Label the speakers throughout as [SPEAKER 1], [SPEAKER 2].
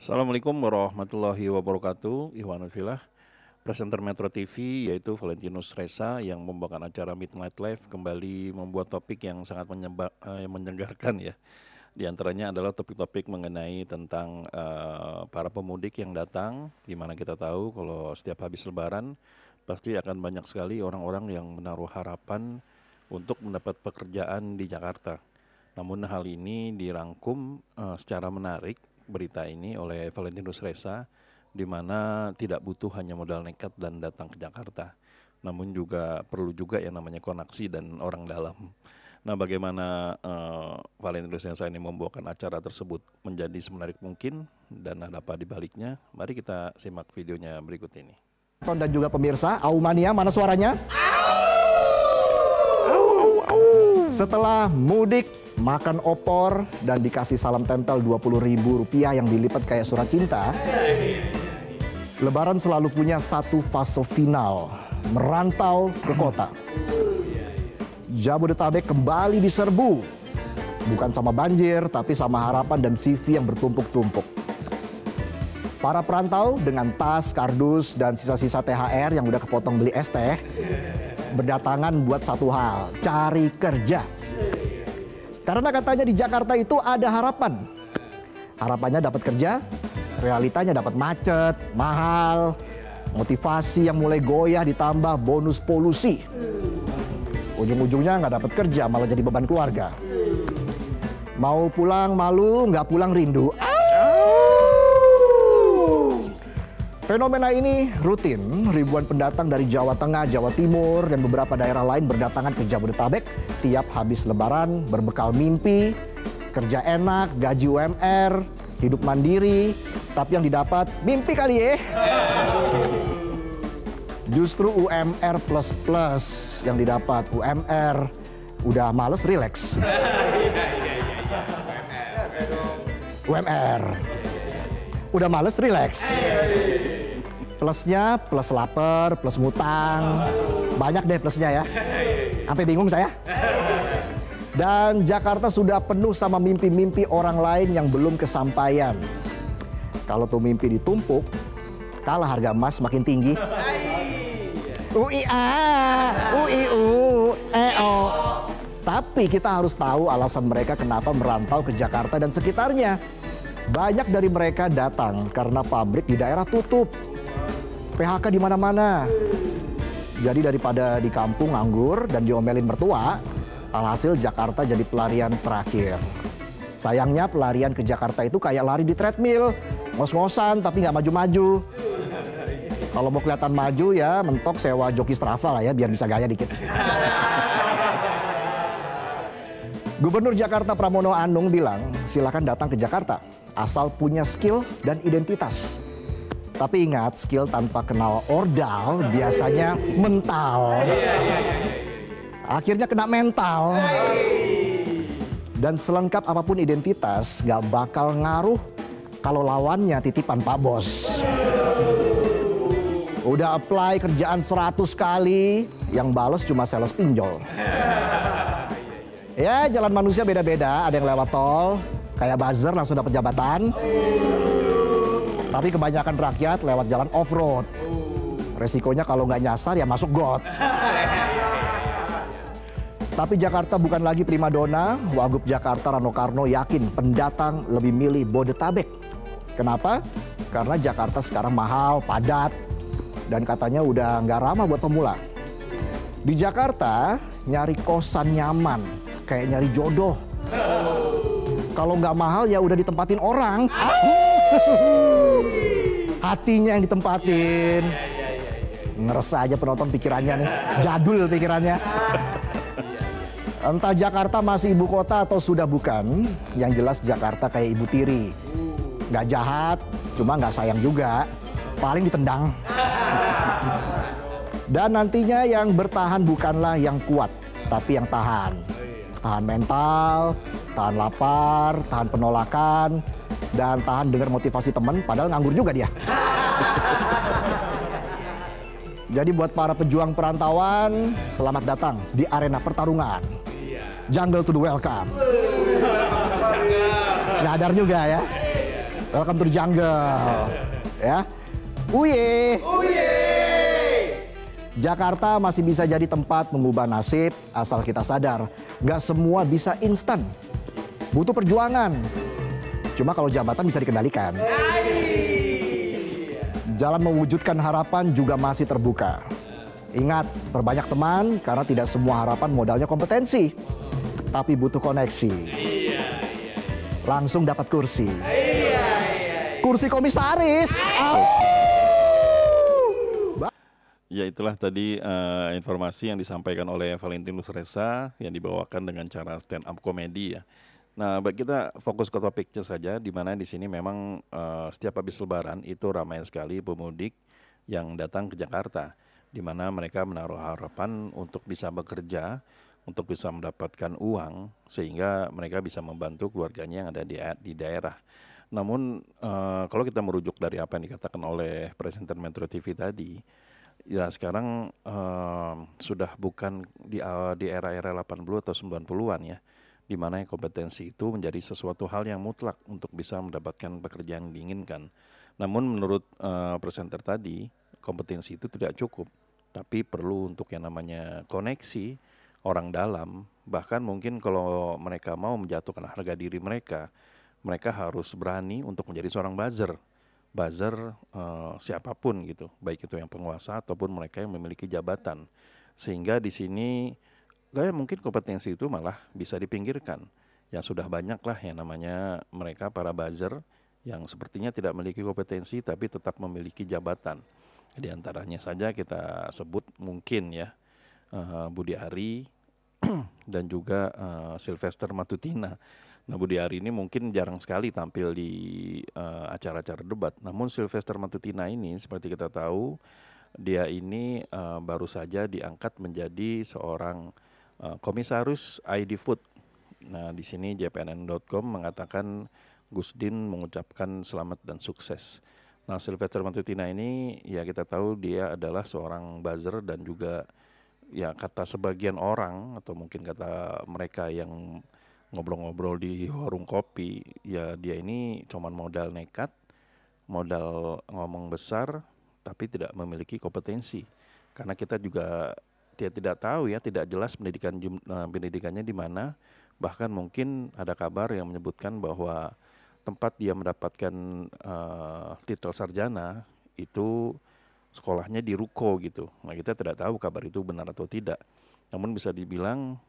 [SPEAKER 1] Assalamualaikum warahmatullahi wabarakatuh. Ikhwanul Filah, presenter Metro TV yaitu Valentinus Reza yang membawakan acara Midnight Live kembali membuat topik yang sangat menyegarkan ya. Di antaranya adalah topik-topik mengenai tentang para pemudik yang datang, di mana kita tahu kalau setiap habis Lebaran pasti akan banyak sekali orang-orang yang menaruh harapan untuk mendapat pekerjaan di Jakarta. Namun hal ini dirangkum secara menarik berita ini oleh Valentinus Reza, di mana tidak butuh hanya modal nekat dan datang ke Jakarta, namun juga perlu juga yang namanya koneksi dan orang dalam. Nah, bagaimana Valentinus Reza ini membawakan acara tersebut menjadi semenarik mungkin dan ada apa di baliknya? Mari kita simak videonya berikut ini.
[SPEAKER 2] Dan juga pemirsa, Aumania, mana suaranya? Setelah mudik, makan opor, dan dikasih salam tempel Rp20.000 yang dilipat kayak surat cinta, Lebaran selalu punya satu fase final, merantau ke kota. Jabodetabek kembali diserbu, bukan sama banjir, tapi sama harapan dan CV yang bertumpuk-tumpuk. Para perantau dengan tas, kardus, dan sisa-sisa THR yang udah kepotong beli es teh, berdatangan buat satu hal, cari kerja. Karena katanya di Jakarta itu ada harapan. Harapannya dapat kerja, realitanya dapat macet, mahal, motivasi yang mulai goyah ditambah bonus polusi. Ujung-ujungnya nggak dapat kerja, malah jadi beban keluarga. Mau pulang malu, nggak pulang rindu. Fenomena ini rutin, ribuan pendatang dari Jawa Tengah, Jawa Timur, dan beberapa daerah lain berdatangan ke Jabodetabek tiap habis Lebaran berbekal mimpi, kerja enak, gaji UMR, hidup mandiri, tapi yang didapat mimpi kali ya. Justru UMR plus yang didapat, UMR udah males relax. UMR udah males relax. Plusnya plus lapar, plus ngutang. Banyak deh plusnya ya. Sampai bingung saya. Dan Jakarta sudah penuh sama mimpi-mimpi orang lain yang belum kesampaian. Kalau tuh mimpi ditumpuk, kalah harga emas makin tinggi. UIA, UIU, EO. Tapi kita harus tahu alasan mereka kenapa merantau ke Jakarta dan sekitarnya. Banyak dari mereka datang karena pabrik di daerah tutup. PHK di mana-mana. Jadi daripada di kampung nganggur dan diomelin mertua, alhasil Jakarta jadi pelarian terakhir. Sayangnya pelarian ke Jakarta itu kayak lari di treadmill, ngos-ngosan tapi nggak maju-maju. Kalau mau kelihatan maju ya mentok sewa joki Strava lah ya biar bisa gaya dikit. Gubernur Jakarta Pramono Anung bilang silakan datang ke Jakarta asal punya skill dan identitas. Tapi ingat, skill tanpa kenal ordal biasanya mental. Akhirnya kena mental. Dan selengkap apapun identitas, gak bakal ngaruh kalau lawannya titipan Pak Bos. Udah apply kerjaan 100 kali, yang bales cuma sales pinjol. Ya, jalan manusia beda-beda, ada yang lewat tol, kayak buzzer langsung dapat jabatan. Tapi kebanyakan rakyat lewat jalan off-road. Resikonya kalau nggak nyasar ya masuk got. Tapi Jakarta bukan lagi primadona. Wagub Jakarta Rano Karno yakin pendatang lebih milih Bodetabek. Kenapa? Karena Jakarta sekarang mahal, padat, dan katanya udah nggak ramah buat pemula. Di Jakarta nyari kosan nyaman, kayak nyari jodoh. Kalau nggak mahal ya udah ditempatin orang. Hatinya yang ditempatin. Ngerasa aja penonton pikirannya nih. Jadul pikirannya. Entah Jakarta masih ibu kota atau sudah bukan. Yang jelas Jakarta kayak ibu tiri. Nggak jahat, cuma nggak sayang juga. Paling ditendang. Dan nantinya yang bertahan bukanlah yang kuat, tapi yang tahan. Tahan mental, tahan lapar, tahan penolakan, dan tahan dengar motivasi teman, padahal nganggur juga dia. Jadi buat para pejuang perantauan, selamat datang di arena pertarungan. Jungle to the welcome. Nyadar juga ya. Welcome to the jungle. Ya. Uye. Jakarta masih bisa jadi tempat mengubah nasib asal kita sadar. Gak semua bisa instan. Butuh perjuangan. Cuma kalau jabatan bisa dikendalikan. Jalan mewujudkan harapan juga masih terbuka. Ingat, perbanyak teman karena tidak semua harapan modalnya kompetensi. Tapi butuh koneksi. Langsung dapat kursi. Kursi komisaris.
[SPEAKER 1] Ya itulah tadi informasi yang disampaikan oleh Valentinus Ressa yang dibawakan dengan cara stand up komedi ya. Nah, kita fokus ke topiknya saja, di mana di sini memang setiap habis Lebaran itu ramai sekali pemudik yang datang ke Jakarta, di mana mereka menaruh harapan untuk bisa bekerja, untuk bisa mendapatkan uang, sehingga mereka bisa membantu keluarganya yang ada di daerah. Namun kalau kita merujuk dari apa yang dikatakan oleh presenter Metro TV tadi, ya sekarang sudah bukan di era-era 80 atau 90-an ya, di mana kompetensi itu menjadi sesuatu hal yang mutlak untuk bisa mendapatkan pekerjaan yang diinginkan. Namun menurut presenter tadi, kompetensi itu tidak cukup, tapi perlu untuk yang namanya koneksi, orang dalam, bahkan mungkin kalau mereka mau menjatuhkan harga diri mereka, mereka harus berani untuk menjadi seorang buzzer. Buzzer siapapun gitu, baik itu yang penguasa ataupun mereka yang memiliki jabatan. Sehingga di sini mungkin kompetensi itu malah bisa dipinggirkan. Yang sudah banyak lah yang namanya mereka para buzzer yang sepertinya tidak memiliki kompetensi tapi tetap memiliki jabatan. Di antaranya saja kita sebut mungkin ya Budi Ari dan juga Sylvester Matutina. Nah, Budi Ari ini mungkin jarang sekali tampil di acara-acara debat. Namun Sylvester Matutina ini seperti kita tahu, dia ini baru saja diangkat menjadi seorang komisaris ID Food. Nah, di sini jpnn.com mengatakan Gusdin mengucapkan selamat dan sukses. Nah, Sylvester Matutina ini ya kita tahu dia adalah seorang buzzer dan juga ya kata sebagian orang atau mungkin kata mereka yang ngobrol-ngobrol di warung kopi, ya dia ini cuman modal nekat, modal ngomong besar, tapi tidak memiliki kompetensi. Karena kita juga tidak tahu ya, tidak jelas pendidikannya di mana. Bahkan mungkin ada kabar yang menyebutkan bahwa tempat dia mendapatkan titel sarjana itu sekolahnya di Ruko gitu. Nah, kita tidak tahu kabar itu benar atau tidak. Namun bisa dibilang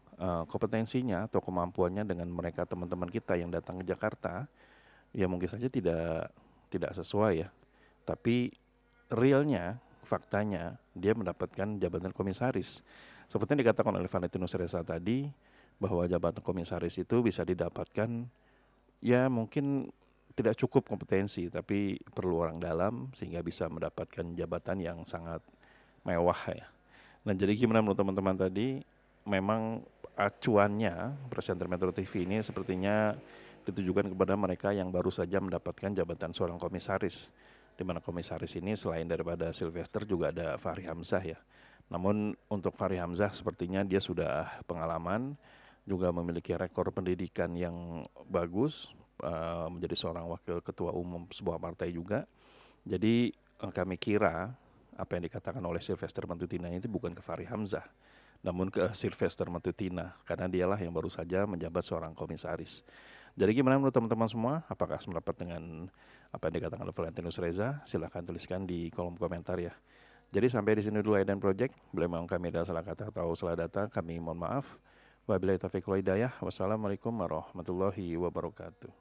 [SPEAKER 1] kompetensinya atau kemampuannya dengan mereka teman-teman kita yang datang ke Jakarta ya mungkin saja tidak sesuai ya. Tapi realnya, faktanya dia mendapatkan jabatan komisaris. Seperti yang dikatakan oleh Valentinus Ressa tadi, bahwa jabatan komisaris itu bisa didapatkan ya mungkin tidak cukup kompetensi, tapi perlu orang dalam sehingga bisa mendapatkan jabatan yang sangat mewah ya. Nah, jadi gimana menurut teman-teman tadi? Memang acuannya presenter Metro TV ini sepertinya ditujukan kepada mereka yang baru saja mendapatkan jabatan seorang komisaris, di mana komisaris ini selain daripada Sylvester juga ada Fahri Hamzah ya. Namun untuk Fahri Hamzah sepertinya dia sudah pengalaman, juga memiliki rekor pendidikan yang bagus, menjadi seorang wakil ketua umum sebuah partai juga. Jadi kami kira apa yang dikatakan oleh Sylvester Matutina itu bukan ke Fahri Hamzah, namun ke Sylvester Matutina, karena dialah yang baru saja menjabat seorang komisaris. Jadi gimana menurut teman-teman semua? Apakah sependapat dengan apa yang dikatakan oleh Valentinus Ressa? Silahkan tuliskan di kolom komentar ya. Jadi sampai di sini dulu Eden Project. Bila memang kami ada salah kata atau salah data, kami mohon maaf. Wabillahi taufiq wal hidayah. Wassalamualaikum warahmatullahi wabarakatuh.